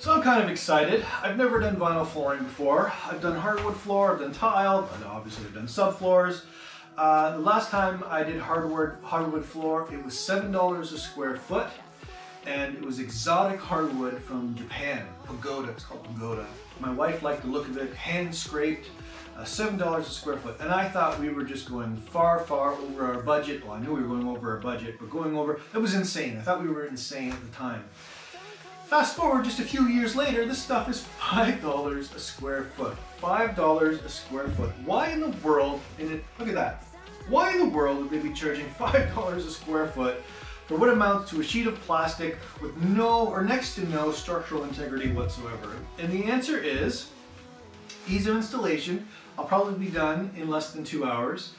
So I'm kind of excited. I've never done vinyl flooring before. I've done hardwood floor, I've done tile, and obviously I've done subfloors. The last time I did hardwood floor, it was $7 a square foot, and it was exotic hardwood from Japan, pagoda, it's called pagoda. My wife liked the look of it, hand scraped, $7 a square foot, and I thought we were just going far, far over our budget. Well, I knew we were going over our budget, but going over, it was insane. I thought we were insane at the time. Fast forward just a few years later, this stuff is $5 a square foot. $5 a square foot. Why in the world, look at that. Why in the world would they be charging $5 a square foot for what amounts to a sheet of plastic with no or next to no structural integrity whatsoever? And the answer is ease of installation. I'll probably be done in less than 2 hours.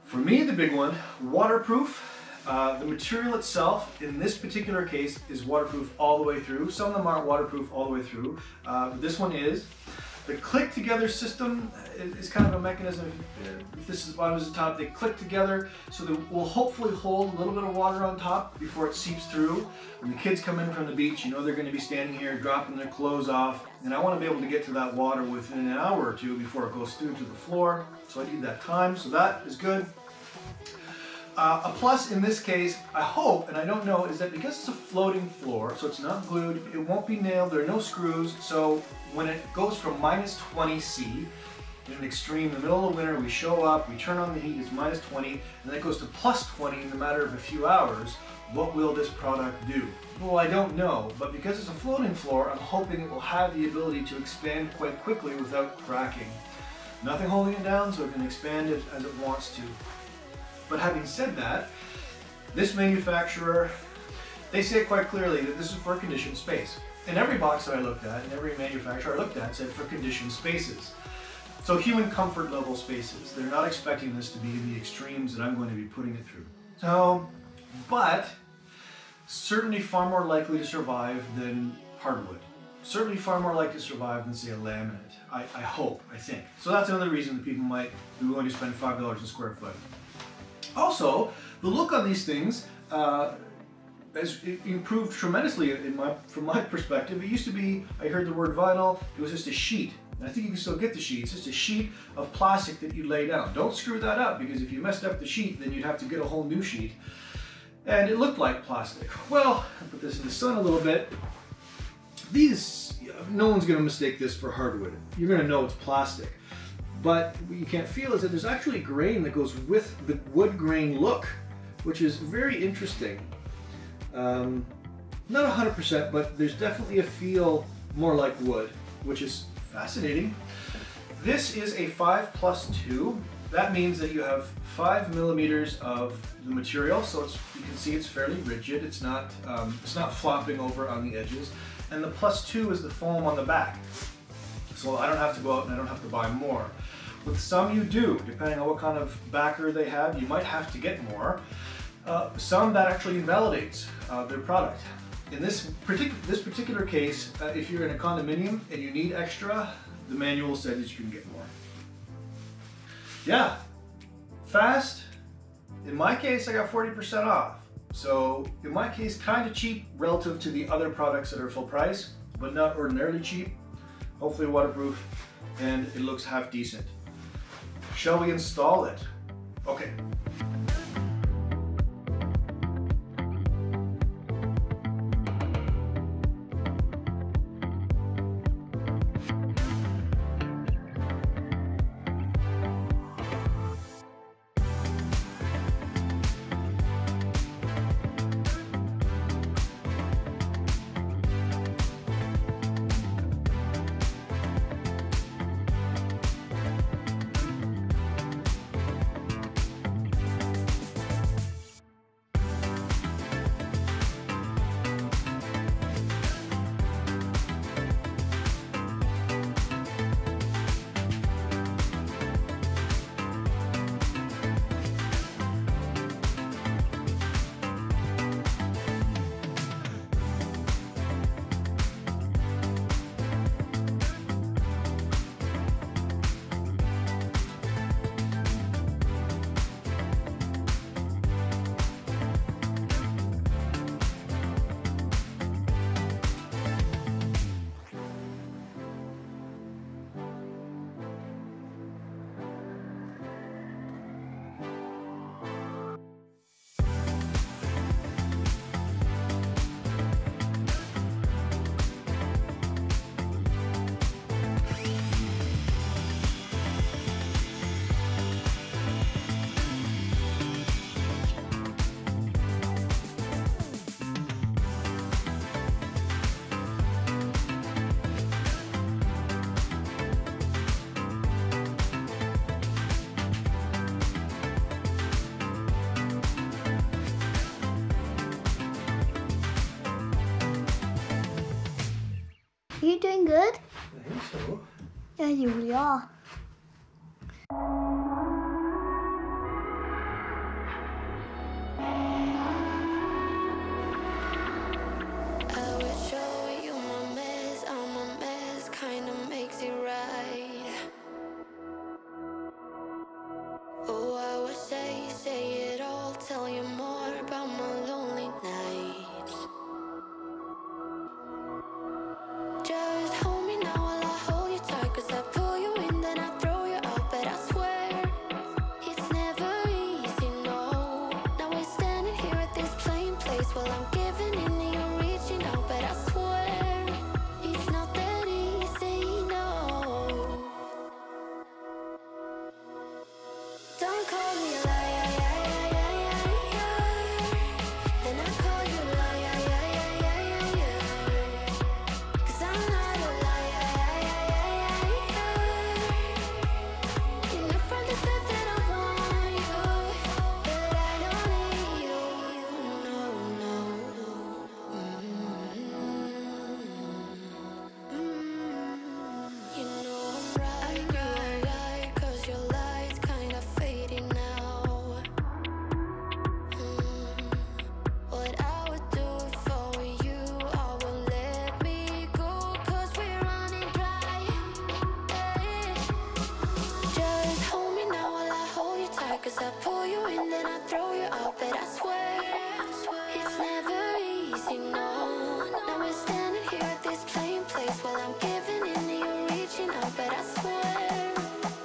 For me, the big one, waterproof. The material itself, in this particular case, is waterproof all the way through. Some of them aren't waterproof all the way through. This one is. The click together system is kind of a mechanism. If this is the bottom, this is the top, they click together so that will hopefully hold a little bit of water on top before it seeps through. When the kids come in from the beach, you know they're going to be standing here dropping their clothes off, and I want to be able to get to that water within an hour or two before it goes through to the floor. So I need that time, so that is good. A plus in this case, I hope, and I don't know, is that because it's a floating floor, so it's not glued, it won't be nailed, there are no screws, so when it goes from minus 20 C, in an extreme, in the middle of winter, we show up, we turn on the heat, it's minus 20, and then it goes to plus 20 in a matter of a few hours. What will this product do? Well, I don't know, but because it's a floating floor, I'm hoping it will have the ability to expand quite quickly without cracking. Nothing holding it down, so it can expand it as it wants to. But having said that, this manufacturer, they say quite clearly that this is for conditioned space. And every box that I looked at, and every manufacturer I looked at said for conditioned spaces. So human comfort level spaces. They're not expecting this to be the extremes that I'm going to be putting it through. So, but certainly far more likely to survive than hardwood. Certainly far more likely to survive than, say, a laminate. I hope, I think. So that's another reason that people might be willing to spend $5 a square foot. Also, the look on these things has improved tremendously from my perspective. It used to be, I heard the word vinyl, it was just a sheet. And I think you can still get the sheet. It's just a sheet of plastic that you lay down. Don't screw that up, because if you messed up the sheet, then you'd have to get a whole new sheet. And it looked like plastic. Well, I'll put this in the sun a little bit. These, no one's going to mistake this for hardwood. You're going to know it's plastic. But what you can't feel is that there's actually grain that goes with the wood grain look, which is very interesting. Not 100%, but there's definitely a feel more like wood, which is fascinating. This is a 5+2. That means that you have 5 millimeters of the material, so you can see it's fairly rigid. It's not flopping over on the edges. And the +2 is the foam on the back. So I don't have to go out and I don't have to buy more. With some you do, depending on what kind of backer they have, you might have to get more. Some that actually invalidates their product. In this particular case, if you're in a condominium and you need extra, the manual says that you can get more. Yeah, fast. In my case, I got 40% off. So in my case, kind of cheap relative to the other products that are full price, but not ordinarily cheap. Hopefully waterproof, and it looks half decent. Shall we install it? Okay. you doing good? I think so. Yeah, you really are. I would show you my mess, I'm a mess, kinda makes it right. Oh, I would say it all, tell you more about my lonely nights. Just hold me now while I hold you tight, 'cause I pull you in, then I throw you out, but I swear it's never easy, no. Now we're standing here at this plain place while I'm giving in and you're reaching out, but I swear it's not that easy, no. Don't call me a liar, then I call you a liar, 'cause I'm not a liar. You knew from the start that I want you, but I don't need you, no, no. You know I'm right, 'cause your light's kinda fading now. What I would do for you, I won't let me go, 'cause we're running dry. Just hold me now while I hold you tight, 'cause I pull you in, then I throw you out, but I swear it's never easy, no. Now we're standing here at this plain place while I'm giving in and you're reaching out, but I swear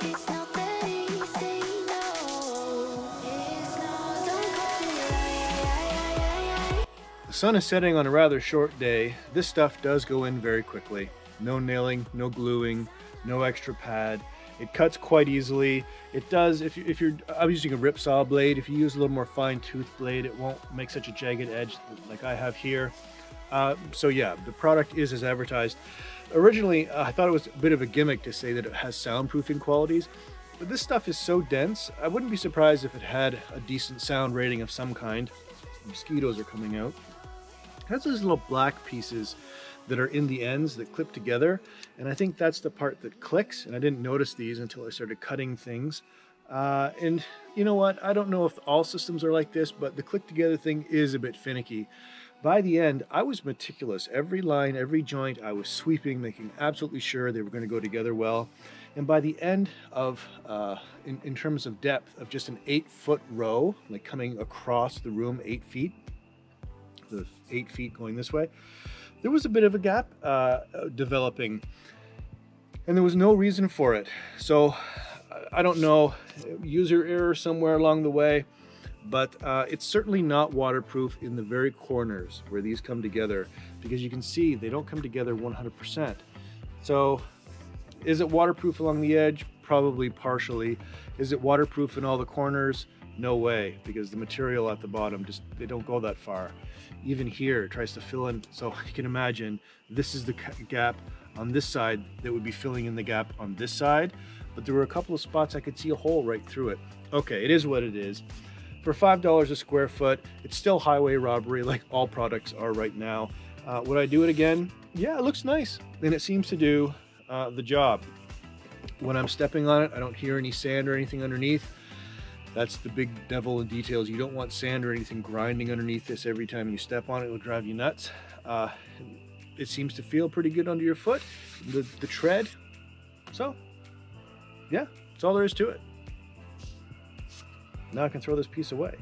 it's not that easy, no. It's not. Don't call me a liar. The sun is setting on a rather short day. This stuff does go in very quickly. No nailing, no gluing, no extra pad. It cuts quite easily. It does, if you're, I'm using a rip saw blade. If you use a little more fine tooth blade, it won't make such a jagged edge like I have here. So yeah, the product is as advertised. Originally, I thought it was a bit of a gimmick to say that it has soundproofing qualities, but this stuff is so dense, I wouldn't be surprised if it had a decent sound rating of some kind. Mosquitoes are coming out. It has these little black pieces that are in the ends that clip together, and I think that's the part that clicks, and I didn't notice these until I started cutting things. And you know what, I don't know if all systems are like this, but the click together thing is a bit finicky. By the end, I was meticulous. Every line, every joint, I was sweeping, making absolutely sure they were going to go together well. And by the end of, in terms of depth, of just an 8-foot row, like coming across the room 8 feet, the 8 feet going this way, there was a bit of a gap developing, and there was no reason for it. So I don't know, user error somewhere along the way, but it's certainly not waterproof in the very corners where these come together, because you can see they don't come together 100%. So is it waterproof along the edge? Probably partially. Is it waterproof in all the corners? No way, because the material at the bottom, just they don't go that far. Even here, it tries to fill in. So you can imagine this is the gap on this side that would be filling in the gap on this side. But there were a couple of spots I could see a hole right through it. Okay, it is what it is. For $5 a square foot, it's still highway robbery like all products are right now. Would I do it again? Yeah, it looks nice, and it seems to do the job. When I'm stepping on it, I don't hear any sand or anything underneath. That's the big devil in details. You don't want sand or anything grinding underneath this every time you step on it. It'll drive you nuts. It seems to feel pretty good under your foot, the tread. So, yeah, that's all there is to it. Now I can throw this piece away.